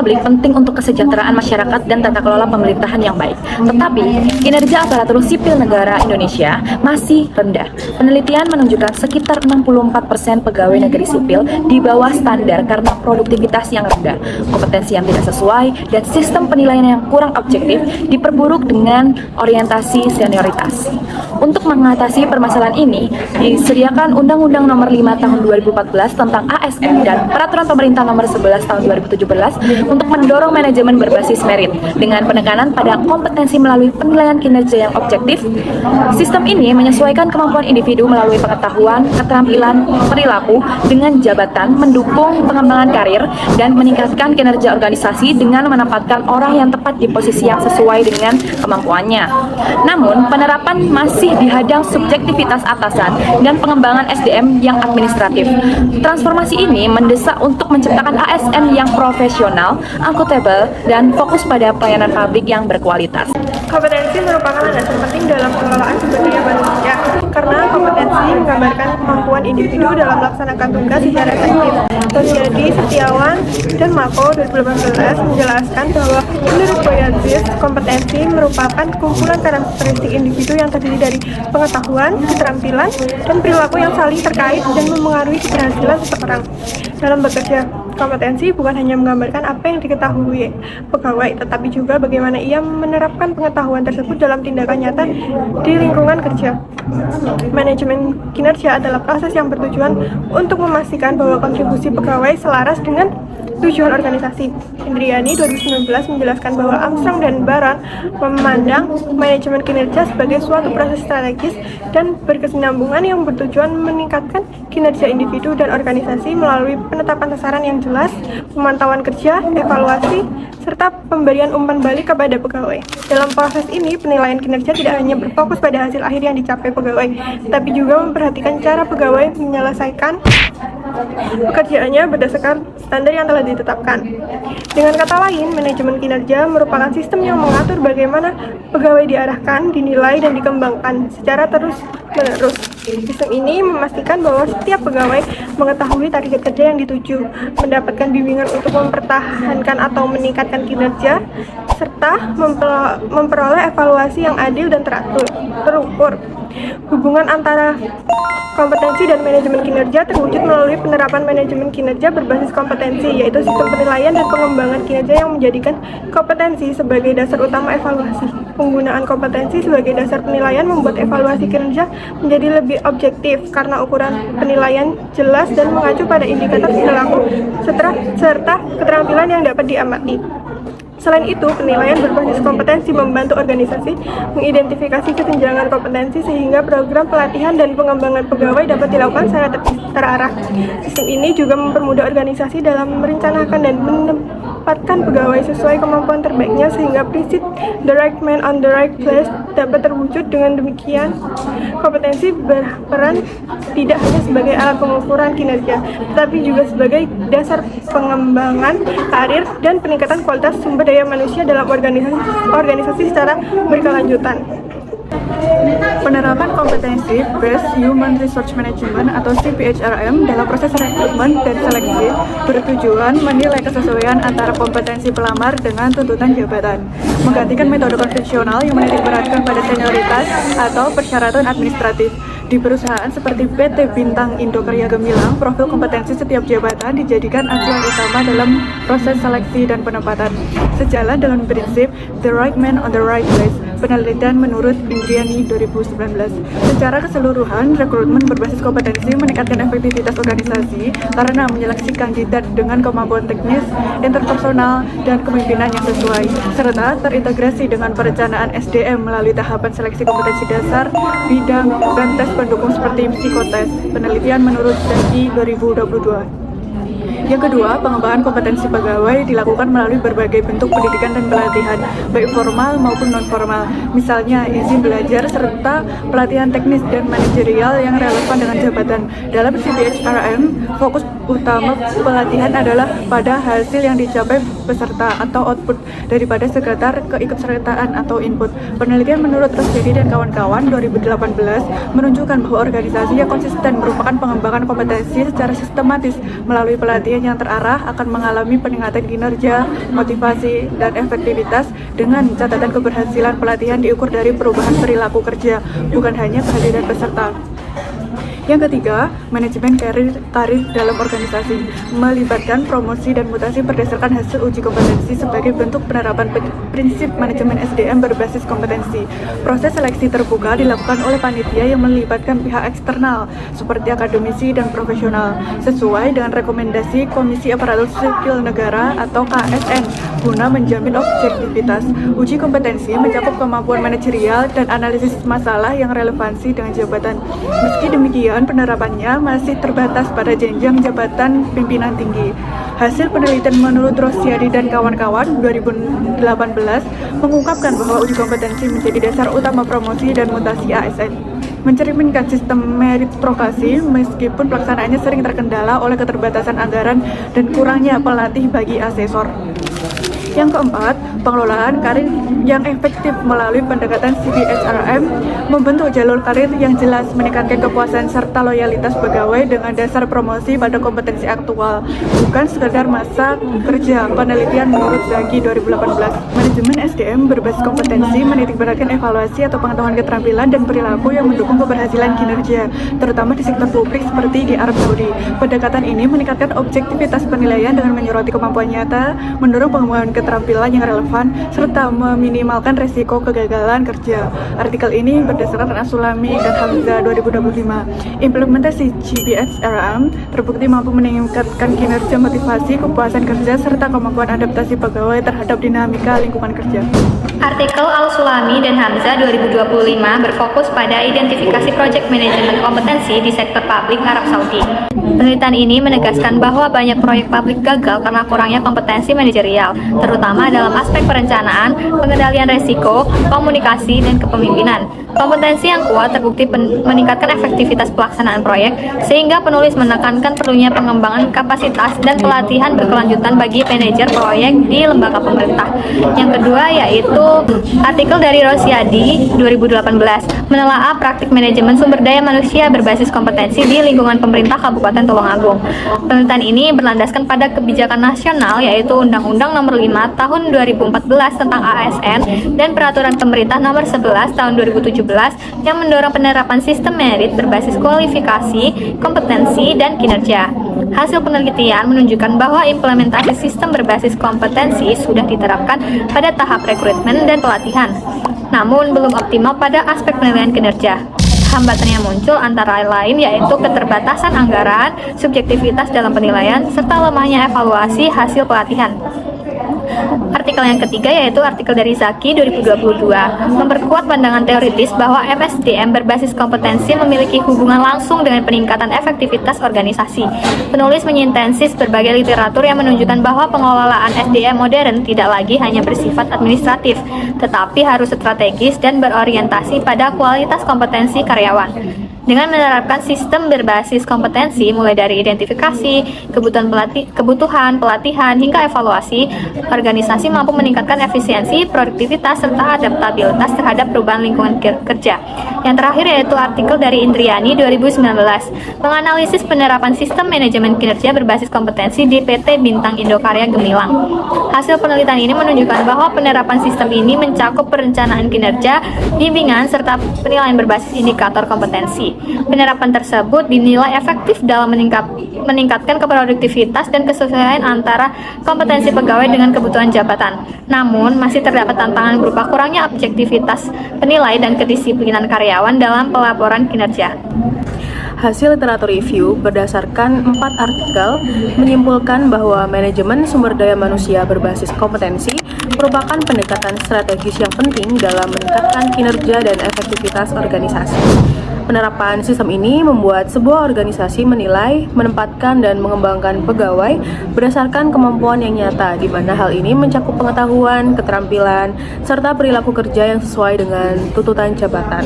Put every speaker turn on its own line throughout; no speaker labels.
publik penting untuk kesejahteraan masyarakat dan tata kelola pemerintahan yang baik. Tetapi, kinerja aparatur sipil negara Indonesia masih rendah. Penelitian menunjukkan sekitar 64% pegawai negeri sipil di bawah standar karena produktivitas yang rendah, kompetensi yang tidak sesuai, dan sistem penilaian yang kurang objektif diperburuk dengan orientasi senioritas. Untuk mengatasi permasalahan ini, disediakan Undang-Undang Nomor 5 Tahun 2014 tentang ASN dan Peraturan Pemerintah Nomor 11 Tahun 2017 untuk mendorong manajemen berbasis merit dengan penekanan pada kompetensi melalui penilaian kinerja yang objektif. Sistem ini menyesuaikan kemampuan individu melalui pengetahuan, keterampilan, perilaku dengan jabatan, mendukung pengembangan karir, dan meningkatkan kinerja organisasi dengan menempatkan orang yang tepat di posisi yang sesuai dengan kemampuannya. Namun, penerapan masih dihadang subjektivitas atasan dan pengembangan SDM yang administratif. Transformasi ini mendesak untuk menciptakan ASN yang profesional, akuntabel, dan fokus pada pelayanan publik yang berkualitas.
Kompetensi merupakan landasan penting dalam pengelolaan sumber daya manusia karena kompetensi menggambarkan kemampuan individu dalam melaksanakan tugas secara efektif. Tosyadi Setiawan dan Mako 2018 menjelaskan bahwa menurut Boyansis, kompetensi merupakan kumpulan karakteristik individu yang terdiri dari pengetahuan, keterampilan, dan perilaku yang saling terkait dan memengaruhi keberhasilan seseorang dalam bekerja. Kompetensi bukan hanya menggambarkan apa yang diketahui pegawai, tetapi juga bagaimana ia menerapkan pengetahuan tersebut dalam tindakan nyata di lingkungan kerja. Manajemen kinerja adalah proses yang bertujuan untuk memastikan bahwa kontribusi pegawai selaras dengan tujuan organisasi. Indriani 2019 menjelaskan bahwa Armstrong dan Baron memandang manajemen kinerja sebagai suatu proses strategis dan berkesinambungan yang bertujuan meningkatkan kinerja individu dan organisasi melalui penetapan sasaran yang jelas, pemantauan kerja, evaluasi, serta pemberian umpan balik kepada pegawai. Dalam proses ini, penilaian kinerja tidak hanya berfokus pada hasil akhir yang dicapai pegawai, tapi juga memperhatikan cara pegawai menyelesaikan pekerjaannya berdasarkan standar yang telah ditetapkan. Dengan kata lain, manajemen kinerja merupakan sistem yang mengatur bagaimana pegawai diarahkan, dinilai, dan dikembangkan secara terus-menerus. Sistem ini memastikan bahwa setiap pegawai mengetahui target kerja yang dituju, mendapatkan bimbingan untuk mempertahankan atau meningkatkan kinerja, serta memperoleh evaluasi yang adil dan terukur. Hubungan antara kompetensi dan manajemen kinerja terwujud melalui penerapan manajemen kinerja berbasis kompetensi, yaitu sistem penilaian dan pengembangan kinerja yang menjadikan kompetensi sebagai dasar utama evaluasi. Penggunaan kompetensi sebagai dasar penilaian membuat evaluasi kinerja menjadi lebih objektif karena ukuran penilaian jelas dan mengacu pada indikator perilaku serta keterampilan yang dapat diamati. Selain itu, penilaian berbasis kompetensi membantu organisasi mengidentifikasi kesenjangan kompetensi sehingga program pelatihan dan pengembangan pegawai dapat dilakukan secara terarah. Sistem ini juga mempermudah organisasi dalam merencanakan dan menempatkan pegawai sesuai kemampuan terbaiknya sehingga prinsip the right man on the right place dapat terwujud. Dengan demikian, kompetensi berperan tidak hanya sebagai alat pengukuran kinerja, tetapi juga sebagai dasar pengembangan karir dan peningkatan kualitas sumber daya manusia dalam organisasi secara berkelanjutan.
Penerapan kompetensi Based Human Resource Management atau CPHRM dalam proses rekrutmen dan seleksi bertujuan menilai kesesuaian antara kompetensi pelamar dengan tuntutan jabatan, menggantikan metode konvensional yang menitikberatkan pada senioritas atau persyaratan administratif. Di perusahaan seperti PT Bintang Indo Karya Gemilang, profil kompetensi setiap jabatan dijadikan acuan utama dalam proses seleksi dan penempatan. Sejalan dengan prinsip The Right Man on the Right Place, penelitian menurut Indriani 2019. Secara keseluruhan, rekrutmen berbasis kompetensi meningkatkan efektivitas organisasi karena menyeleksi kandidat dengan kemampuan teknis, interpersonal, dan kepemimpinan yang sesuai, serta terintegrasi dengan perencanaan SDM melalui tahapan seleksi kompetensi dasar, bidang, dan tes pendukung seperti psikotes. Penelitian menurut Daki 2022. Yang kedua, pengembangan kompetensi pegawai dilakukan melalui berbagai bentuk pendidikan dan pelatihan, baik formal maupun non-formal, misalnya izin belajar serta pelatihan teknis dan manajerial yang relevan dengan jabatan. Dalam CPHRM, fokus utama pelatihan adalah pada hasil yang dicapai peserta atau output daripada sekedar keikutsertaan atau input. Penelitian menurut Rosjadi dan kawan-kawan 2018 menunjukkan bahwa organisasi yang konsisten merupakan pengembangan kompetensi secara sistematis melalui pelatihan yang terarah akan mengalami peningkatan kinerja, motivasi, dan efektivitas dengan catatan keberhasilan pelatihan diukur dari perubahan perilaku kerja, bukan hanya kehadiran peserta. Yang ketiga, manajemen karir dalam organisasi melibatkan promosi dan mutasi berdasarkan hasil uji kompetensi sebagai bentuk penerapan prinsip manajemen SDM berbasis kompetensi. Proses seleksi terbuka dilakukan oleh panitia yang melibatkan pihak eksternal seperti akademisi dan profesional sesuai dengan rekomendasi Komisi Aparatur Sipil Negara atau KSN guna menjamin objektivitas. Uji kompetensi mencakup kemampuan manajerial dan analisis masalah yang relevansi dengan jabatan. Meski demikian, penerapannya masih terbatas pada jenjang jabatan pimpinan tinggi. Hasil penelitian menurut Rosjadi dan kawan-kawan 2018 mengungkapkan bahwa uji kompetensi menjadi dasar utama promosi dan mutasi ASN. Mencerminkan sistem meritokrasi meskipun pelaksanaannya sering terkendala oleh keterbatasan anggaran dan kurangnya pelatih bagi asesor. Yang keempat, pengelolaan karir yang efektif melalui pendekatan CPHRM membentuk jalur karir yang jelas, meningkatkan kepuasan serta loyalitas pegawai dengan dasar promosi pada kompetensi aktual, bukan sekedar masa kerja. Penelitian menurut Zaki 2018, manajemen SDM berbasis kompetensi menitikberatkan evaluasi atau pengetahuan keterampilan dan perilaku yang mendukung keberhasilan kinerja, terutama di sektor publik seperti di Arab Saudi. Pendekatan ini meningkatkan objektivitas penilaian dengan menyoroti kemampuan nyata, mendorong pengembangan keterampilan yang relevan, serta meminimalkan resiko kegagalan kerja. Artikel ini berdasarkan Sulami dan Hamzah 2025. Implementasi CPHRM terbukti mampu meningkatkan kinerja, motivasi, kepuasan kerja, serta kemampuan adaptasi pegawai terhadap dinamika lingkungan kerja.
Artikel Al-Sulami dan Hamzah 2025 berfokus pada identifikasi proyek manajemen kompetensi di sektor publik Arab Saudi. Penelitian ini menegaskan bahwa banyak proyek publik gagal karena kurangnya kompetensi manajerial, terutama dalam aspek perencanaan, pengendalian resiko, komunikasi, dan kepemimpinan. Kompetensi yang kuat terbukti meningkatkan efektivitas pelaksanaan proyek, sehingga penulis menekankan perlunya pengembangan kapasitas dan pelatihan berkelanjutan bagi manajer proyek di lembaga pemerintah. Yang kedua yaitu artikel dari Rosjadi 2018 menelaah praktik manajemen sumber daya manusia berbasis kompetensi di lingkungan pemerintah Kabupaten Tulungagung. Penelitian ini berlandaskan pada kebijakan nasional yaitu Undang-Undang Nomor 5 Tahun 2014 tentang ASN dan Peraturan Pemerintah Nomor 11 Tahun 2017 yang mendorong penerapan sistem merit berbasis kualifikasi, kompetensi, dan kinerja. Hasil penelitian menunjukkan bahwa implementasi sistem berbasis kompetensi sudah diterapkan pada tahap rekrutmen dan pelatihan, namun belum optimal pada aspek penilaian kinerja. Hambatan yang muncul antara lain yaitu keterbatasan anggaran, subjektivitas dalam penilaian, serta lemahnya evaluasi hasil pelatihan. Artikel yang ketiga yaitu artikel dari Zaki 2022 memperkuat pandangan teoritis bahwa MSDM berbasis kompetensi memiliki hubungan langsung dengan peningkatan efektivitas organisasi. Penulis menyintesis berbagai literatur yang menunjukkan bahwa pengelolaan SDM modern tidak lagi hanya bersifat administratif, tetapi harus strategis dan berorientasi pada kualitas kompetensi karyawan. Dengan menerapkan sistem berbasis kompetensi mulai dari identifikasi, kebutuhan pelatihan hingga evaluasi, organisasi mampu meningkatkan efisiensi, produktivitas, serta adaptabilitas terhadap perubahan lingkungan kerja. Yang terakhir yaitu artikel dari Indriani 2019 menganalisis penerapan sistem manajemen kinerja berbasis kompetensi di PT Bintang Indokarya Gemilang. Hasil penelitian ini menunjukkan bahwa penerapan sistem ini mencakup perencanaan kinerja, bimbingan, serta penilaian berbasis indikator kompetensi. Penerapan tersebut dinilai efektif dalam meningkatkan keproduktivitas dan kesesuaian antara kompetensi pegawai dengan kebutuhan jabatan. Namun, masih terdapat tantangan berupa kurangnya objektivitas penilai dan kedisiplinan karyawan dalam pelaporan kinerja.
Hasil literatur review berdasarkan 4 artikel menyimpulkan bahwa manajemen sumber daya manusia berbasis kompetensi merupakan pendekatan strategis yang penting dalam meningkatkan kinerja dan efektivitas organisasi. Penerapan sistem ini membuat sebuah organisasi menilai, menempatkan, dan mengembangkan pegawai berdasarkan kemampuan yang nyata, di mana hal ini mencakup pengetahuan, keterampilan, serta perilaku kerja yang sesuai dengan tuntutan jabatan.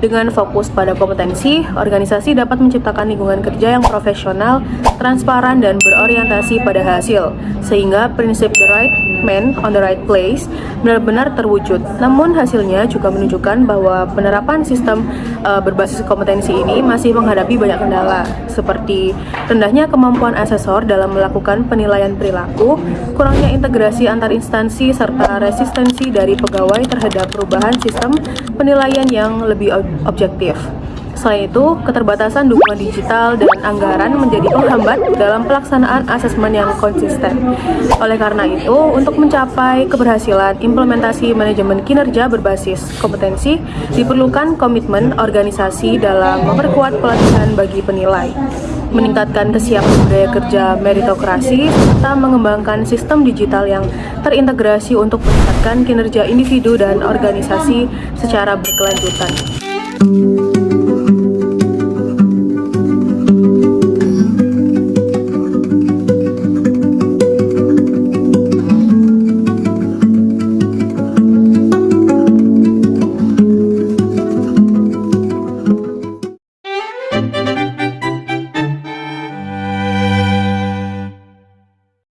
Dengan fokus pada kompetensi, organisasi dapat menciptakan lingkungan kerja yang profesional, transparan, dan berorientasi pada hasil, sehingga prinsip the right man on the right place benar-benar terwujud. Namun hasilnya juga menunjukkan bahwa penerapan sistem berbasis kompetensi ini masih menghadapi banyak kendala, seperti rendahnya kemampuan asesor dalam melakukan penilaian perilaku, kurangnya integrasi antar instansi, serta resistensi dari pegawai terhadap perubahan sistem penilaian yang lebih objektif. Selain itu, keterbatasan dukungan digital dan anggaran menjadi penghambat dalam pelaksanaan asesmen yang konsisten. Oleh karena itu, untuk mencapai keberhasilan implementasi manajemen kinerja berbasis kompetensi, diperlukan komitmen organisasi dalam memperkuat pelatihan bagi penilai, meningkatkan kesiapan budaya kerja meritokrasi, serta mengembangkan sistem digital yang terintegrasi untuk meningkatkan kinerja individu dan organisasi secara berkelanjutan.